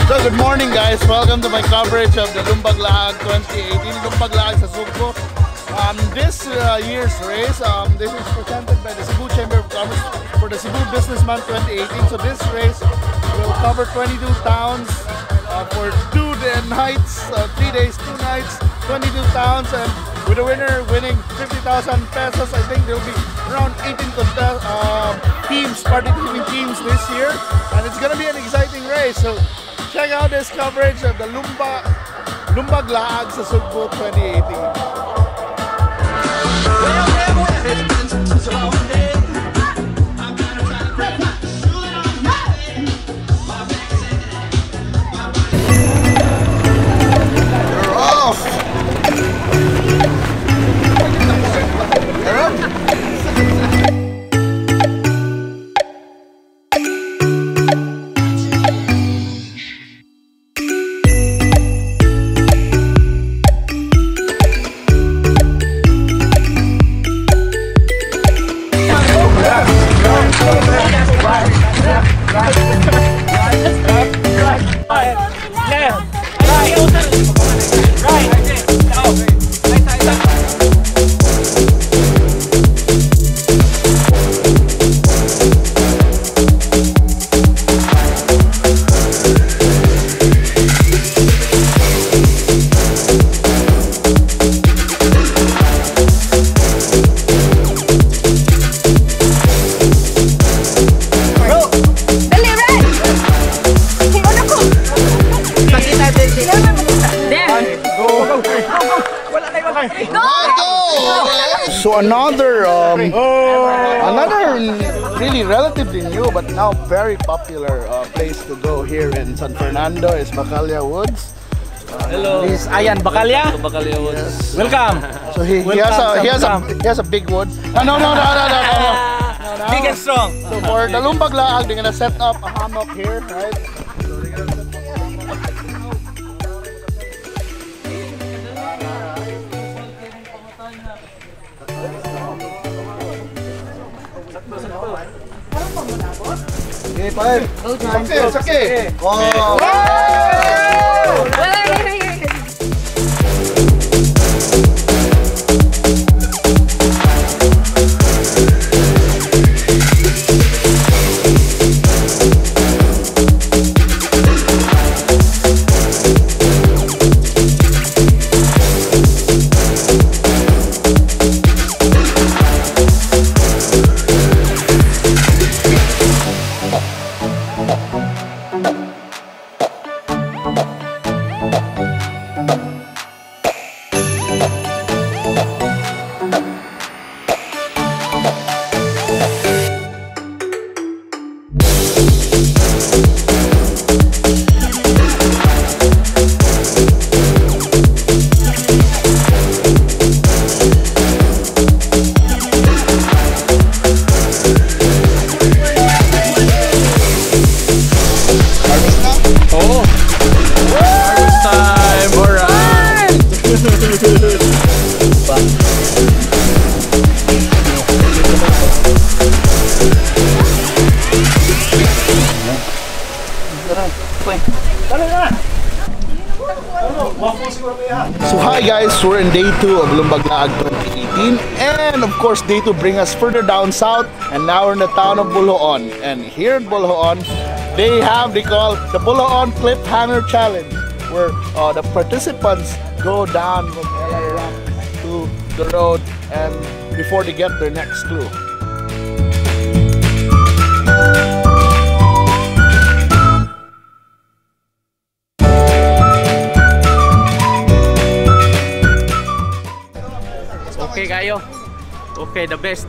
So good morning guys, welcome to my coverage of the Lumbag Laag 2018 Lumbag Laag sa Sugbo. This year's race, this is presented by the Cebu Chamber of Commerce for the Cebu Businessman 2018. So this race will cover 22 towns for 2 nights, 3 days, 2 nights, 22 towns, and with the winner winning 50,000 pesos. I think there will be around 18 teams, participating teams this year, and it's going to be an exciting race. So check out this coverage of the Lumbag Laag sa Sugbo 2018. So another really relatively new but now very popular place to go here in San Fernando is Bacalya Woods. Hello. This is Ayan Bacalya. Bacalya Woods. Yes. Welcome. So he has a big wood. No. Big and strong. So for the Lumbag Laag, they're gonna set up a hammock here, right? It's okay. Oh. So hi guys, we're in day 2 of Lumbag Laag 2018, and of course day 2 bring us further down south, and now we're in the town of Buluon. And here in Buluon, they call the Buluon Cliffhanger Challenge, where the participants go down from LA Rock to the road and before they get their next clue. Okay kayo. Okay, the best.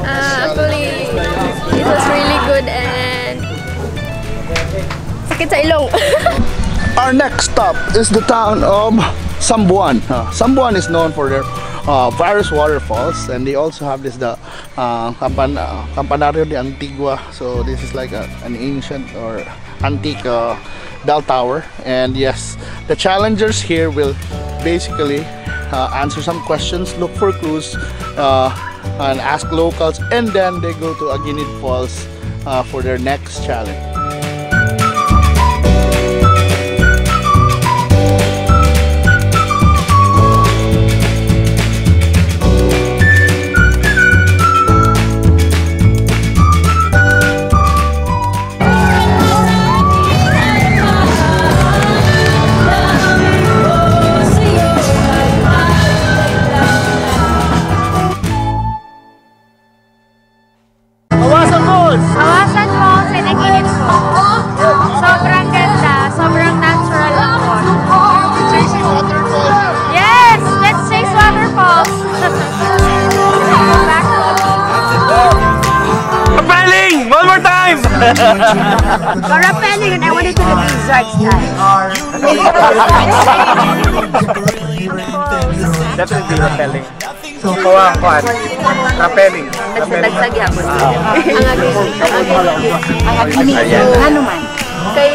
Actually, it was really good and sakit sa ilong. Our next stop is the town of Sambuan. Sambuan is known for their various waterfalls, and they also have this the Campanario de Antigua. So this is like an ancient or antique bell tower. And yes, the challengers here will basically answer some questions, look for clues, and ask locals, and then they go to Aguinid Falls for their next challenge. Hawasan Falls and Aguinid Falls. Sobrang ganda, sobrang natural ang falls. Chasing waterfalls. Yes, let's chase waterfalls. Rappelling! One more time! For rappelling, and I wanted to do the resort style. Definitely rappelling. Kuwan. Rappelling. Dagsag yapon. Ang Aguinid. Hanuman. Kay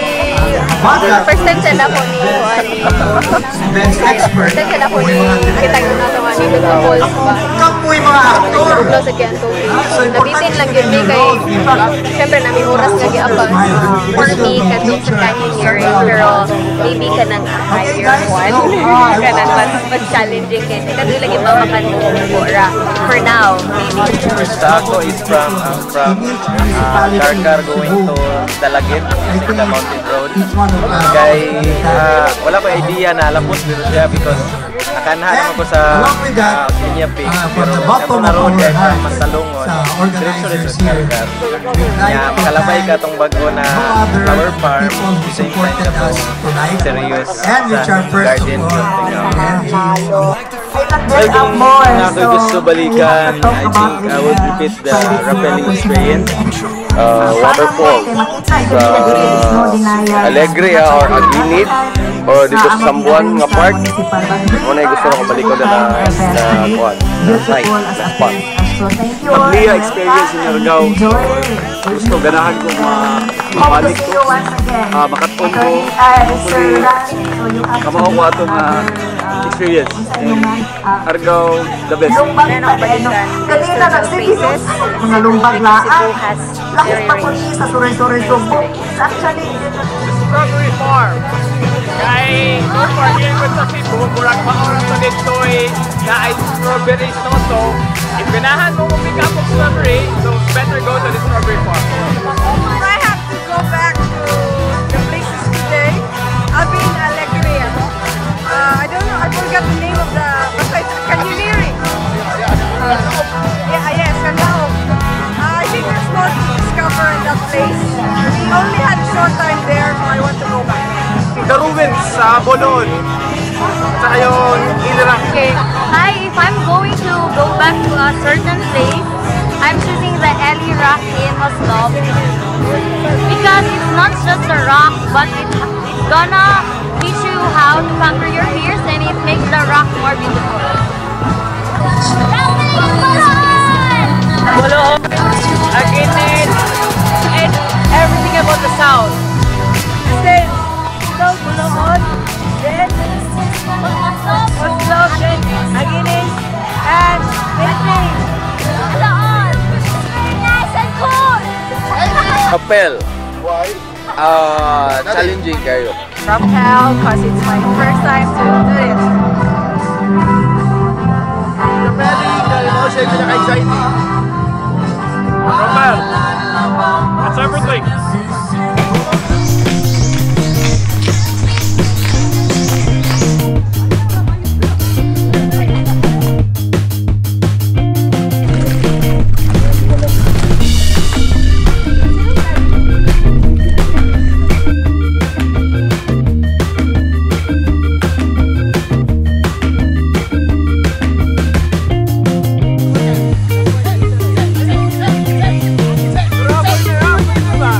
first time sa ako ni first time sa ako ni kita yung natawa ni Duga Falls ba. Kapoy mga aktor! Close sa kyan to. Nabitin lang yun may kay syempre namin oras nga giapas. For me, katong sa kanyang year pero maybe ka ng higher one. Ka ng mas challenging kaya. Kasi lagi pa makanura. For now, maybe. Sa ako is from Karkar going to Dalagit, the mountain road. Kay wala ko idea na lapos dito siya because nakanahan ako sa Kenya Peak. Pero ako na road kay Masalungon. Diretso rin sa Karkar. Kaya makalabay ka itong bago na flower farm. Same time ka po serious sa garden. Well, kung ako gusto balikan, I think I would repeat the rappelling experience. Waterfall sa Alegria or Aguinid or dito sa Sambuan nga park. Muna yung gusto ko balik ko na site, na spot. Pag-Lia experience in Argao, gusto ganahan kong mabalik ko, makatun ko, hopefully kamakuha ko itong experience. And Argao, the best. Meron ako balikan historical places. Mga lumbag Cebu has Lakis very pa po rich niya sa Suray-Suray Subo. Actually, Strawberry Farm. Kay so far here with sa Cebu, murag maoras sa ditoy na ay strawberries no. So, if ganahan mo pick up of strawberry, so better go to the Strawberry Farm. I have to go back to the places today. I've been Alegria. I don't know, I forgot the name of the Caniliri. Yes, Canlaog. I think there's more to discover in that place. We only had a short time there, so I want to go back. The ruins sa Bolon. Sa yung Ilrak. Okay. If I'm going to go back to a certain place, I'm choosing the Eli Rock in Maslov because it's not just a rock, but it's gonna teach you how to conquer your fears, and it makes the rock more beautiful. Bolon, Aguinid, and everything about the sound. Then, so Bolon, then Maslov, then Aguinid, and Philippines. Nice and cool. Rappel. Challenging kayo. Rappel, because it's my first time to do it. Rappelling, ano siya yung pinaka-exciting? Rappel. That's everything.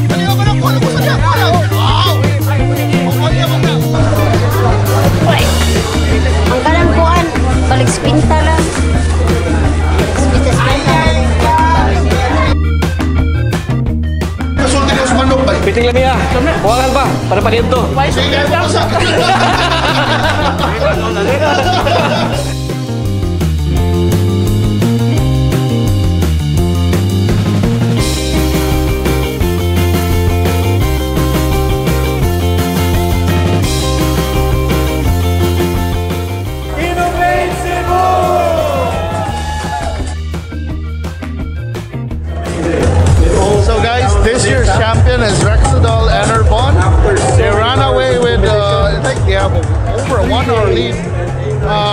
Ano Fighting lang niya. Buwangan pa. Para pa dito. Sige, pumasok. So guys, this year's champion is Rexodol Enerbon. They ran away with, I think they have over a 1 hour lead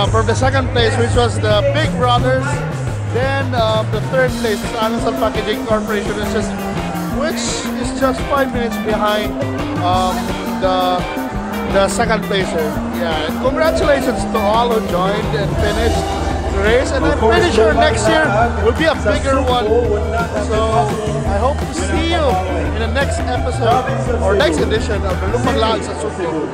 from the second place, which was the Big Brothers. Then the third place is Anasal Packaging Corporation, which is just 5 minutes behind the second placer. Yeah, and congratulations to all who joined and finished the race, and I'm pretty sure next year will be a bigger one. So I hope to see you in the next episode or next edition of the Lumbag Laag sa Subo.